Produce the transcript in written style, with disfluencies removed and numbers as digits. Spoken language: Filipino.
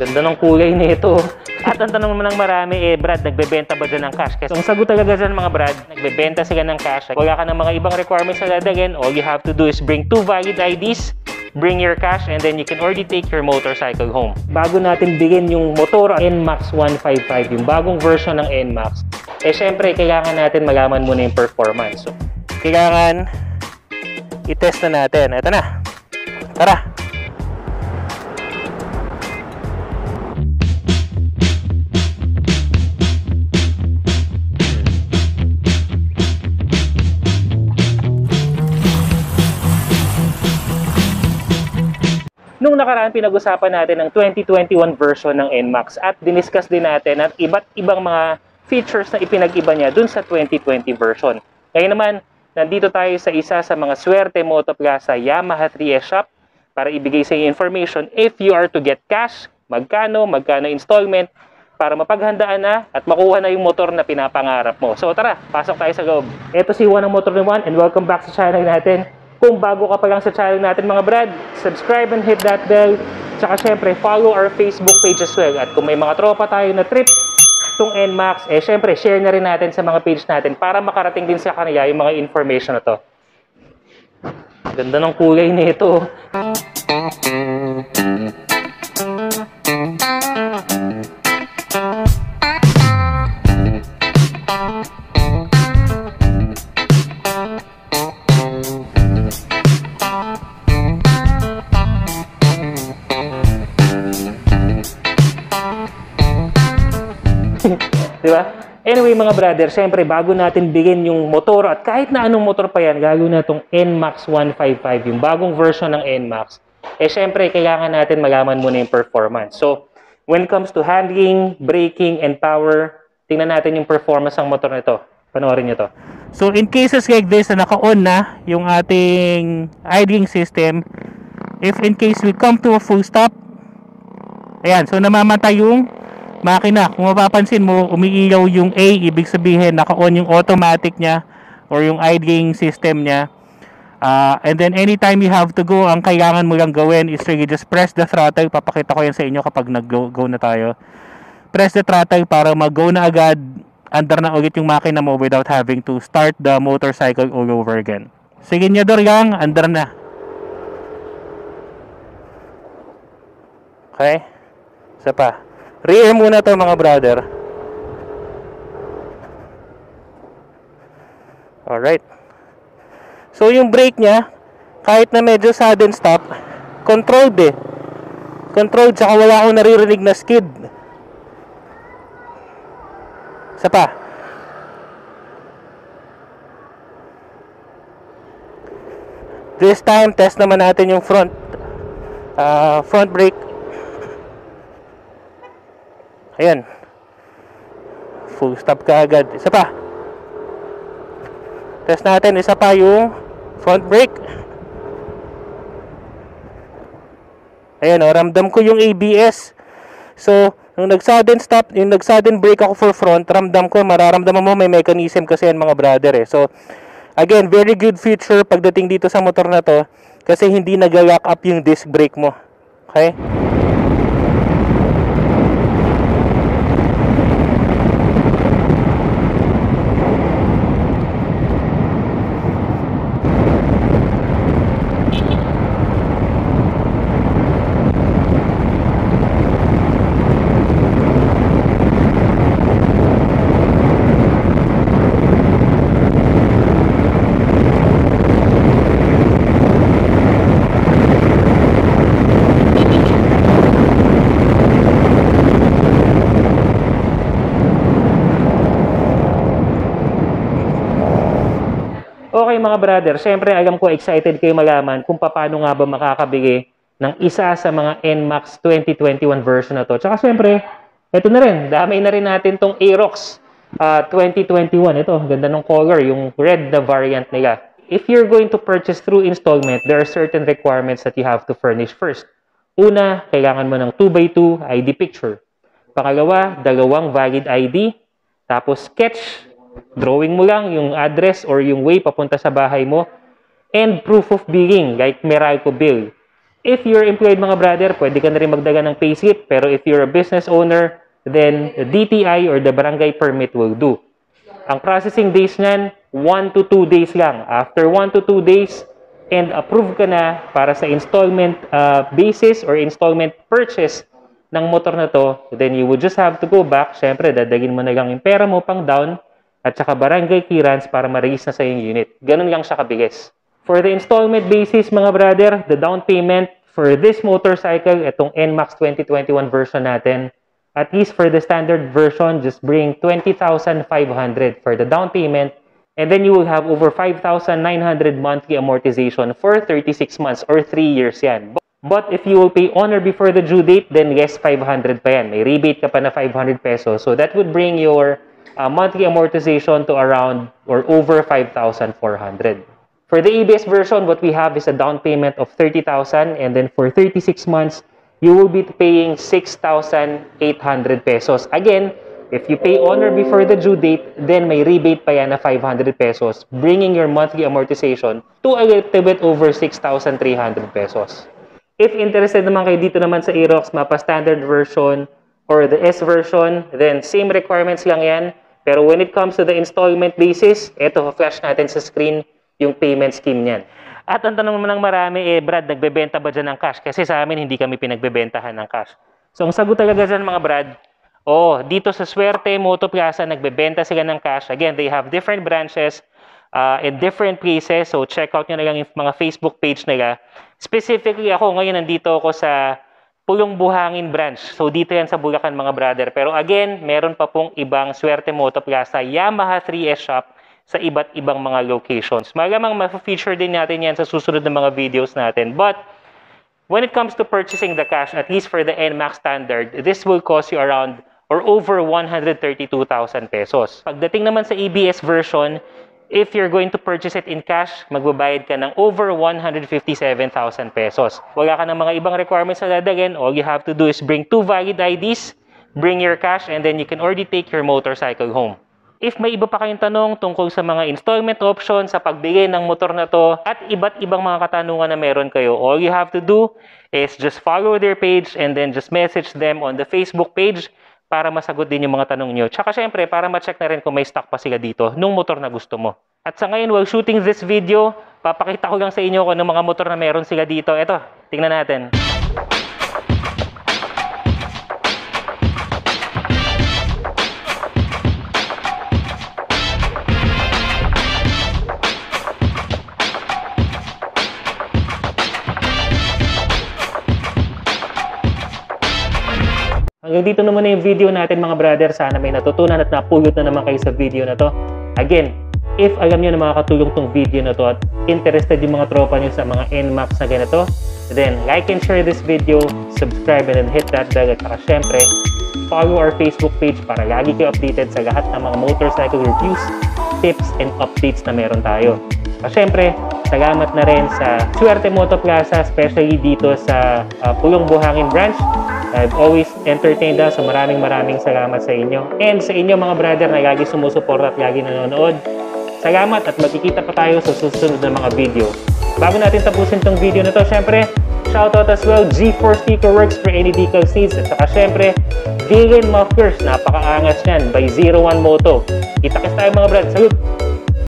Ganda ng kulay nito. At ang tanong naman ng marami, Brad, nagbebenta ba dyan ng cash? Kasi ang sagot talaga dyan mga Brad, nagbebenta sila ng cash. Wala ka ng mga ibang requirements na dadagin. All you have to do is bring 2 valid IDs, bring your cash, and then you can already take your motorcycle home. Bago natin bigyan yung motor NMAX 155, yung bagong version ng NMAX, syempre, kailangan natin malaman muna yung performance. So, kailangan i-test na natin. Ito na. Tara! Nung nakaraan, pinag-usapan natin ang 2021 version ng NMAX at diniscuss din natin at iba't ibang mga features na ipinag-iba niya dun sa 2020 version. Ngayon naman, nandito tayo sa isa sa mga swerte Motoplaza Yamaha 3S Shop para ibigay sa iyo information if you are to get cash, magkano installment, para mapaghandaan na at makuha na yung motor na pinapangarap mo. So tara, pasok tayo sa loob. Ito si Juan ng Motor ni Juan and welcome back sa channel natin. Kung bago ka pa lang sa channel natin mga Brad, subscribe and hit that bell. Tsaka syempre, follow our Facebook page as well. At kung may mga tropa tayo na trip itong NMAX, syempre, share na rin natin sa mga page natin para makarating din sa kanila yung mga information na to. Ganda ng kulay nito. Diba? Anyway mga brother, syempre bago natin bigyan yung motor at kahit na anong motor pa yan, lalo na itong NMAX 155, yung bagong version ng NMAX, syempre kailangan natin malaman muna yung performance. So, when it comes to handling, braking, and power, tingnan natin yung performance ng motor nito. Panoorin nyo to. So, in cases like this na naka-on na yung ating idling system, if in case we come to a full stop, ayan, so namamatay yung makina. Kung mapapansin mo, umiilaw yung A, ibig sabihin naka-on yung automatic niya or yung idling system niya. And then anytime you have to go, ang kailangan mo lang gawin is really just press the throttle. Papakita ko yan sa inyo kapag nag-go na tayo. Press the throttle para mag-go na agad, andar na ulit yung makina mo without having to start the motorcycle all over again. Sige nyo lang, andar na. Okay? Isa pa. Rear muna to mga brother. Alright. So yung brake niya, kahit na medyo sudden stop, controlled eh. Controlled, saka wala akong naririnig na skid. Isa pa. This time, test naman natin yung front brake. Ayan. Full stop ka agad. Isa pa. Test natin. Isa pa yung front brake. Ayan o. Ramdam ko yung ABS. So, nung nag-sudden stop, yung nag-sudden brake ako for front, ramdam ko, mararamdaman mo may mechanism kasi yan mga brother eh. So, again, very good feature pagdating dito sa motor na to kasi hindi nag-lock up yung disc brake mo. Okay? Okay mga brother, syempre alam ko excited kayo malaman kung paano nga ba makakabili ng isa sa mga NMAX 2021 version na to. Tsaka syempre, ito na rin, damay na rin natin tong Aerox 2021. Ito, ganda ng color, yung red na variant nila. If you're going to purchase through installment, there are certain requirements that you have to furnish first. Una, kailangan mo ng 2x2 ID picture. Pangalawa, 2 valid ID. Tapos sketch, drawing mo lang yung address or yung way papunta sa bahay mo. And proof of billing, like Meralco bill. If you're employed mga brother, pwede ka na rin magdaga ng payslip. Pero if you're a business owner, then the DTI or the barangay permit will do. Ang processing days niyan, 1 to 2 days lang. After 1 to 2 days, and approve ka na para sa installment basis or installment purchase ng motor na to, then you would just have to go back. Siyempre, dadagin mo na lang yung pera mo pang down at saka barangay clearance para ma-release na sa yung unit. Ganun lang siya kabigis. For the installment basis, mga brother, the down payment for this motorcycle, itong NMAX 2021 version natin, at least for the standard version, just bring 20,500 for the down payment, and then you will have over 5,900 monthly amortization for 36 months or 3 years yan. But if you will pay on or before the due date, then yes, 500 pa yan. May rebate ka pa na 500 pesos. So that would bring your monthly amortization to around or over 5,400. For the ABS version, what we have is a down payment of 30,000, and then for 36 months, you will be paying 6,800 pesos. Again, if you pay on or before the due date, then may rebate pa yan na 500 pesos, bringing your monthly amortization to a little bit over 6,300 pesos. If interested naman kayo dito naman sa Aerox Mapa Standard version or the S version, then same requirements lang yan. Pero when it comes to the installment basis, eto, flash natin sa screen yung payment scheme niyan. At ang tanong naman ng marami, Brad, nagbebenta ba dyan ng cash? Kasi sa amin, hindi kami pinagbebentahan ng cash. So, ang sagot talaga dyan, mga Brad, dito sa Swerte Moto Plaza, nagbebenta sila ng cash. Again, they have different branches in different places. So, check out nyo na lang yung mga Facebook page nila. Specifically, ako ngayon, nandito ako sa Pulong Buhangin branch. So, dito yan sa Bulacan, mga brother. Pero again, meron pa pong ibang Swerte Moto Plaza, Yamaha 3S shop, sa iba't ibang mga locations. Malamang ma-feature din natin yan sa susunod na mga videos natin. But, when it comes to purchasing the cash, at least for the NMAX standard, this will cost you around or over 132,000 pesos. Pagdating naman sa ABS version, if you're going to purchase it in cash, magbabayad ka ng over 157,000 pesos. Wala ka ng mga ibang requirements na dadagin. All you have to do is bring 2 valid IDs, bring your cash, and then you can already take your motorcycle home. If may iba pa kayong tanong tungkol sa mga installment option sa pagbili ng motor na to at iba't ibang mga katanungan na meron kayo, all you have to do is just follow their page and then just message them on the Facebook page para masagot din yung mga tanong nyo. Tsaka syempre, para ma-check na rin kung may stock pa sila dito nung motor na gusto mo. At sa ngayon, while shooting this video, papakita ko lang sa inyo kung anong mga motor na meron sila dito. Eto, tingnan natin. Hanggang dito naman na yung video natin, mga brother. Sana may natutunan at napulot na naman kayo sa video na to. Again, if alam nyo na makakatulong tong video na to at interested yung mga tropa nyo sa mga NMAX na ganito, then like and share this video, subscribe and then hit that bell, at saka syempre, follow our Facebook page para lagi kayo updated sa lahat ng mga motorcycle reviews, tips, and updates na meron tayo. At syempre, salamat na rin sa Swerte Moto Plaza, especially dito sa Pulong Buhangin branch. I've always entertained us, so maraming salamat sa inyo. And sa inyo, mga brother, na lagi sumusuporta at lagi nanonood. Salamat at magkikita pa tayo sa susunod na mga video. Bago natin tapusin tong video na to, syempre, shoutout as well, G4 Sticker Works for any decal seeds. At saka syempre, Vegan Mufflers, napakaangas yan, by 01 Moto. Kita-kits tayo, mga brad. Salute!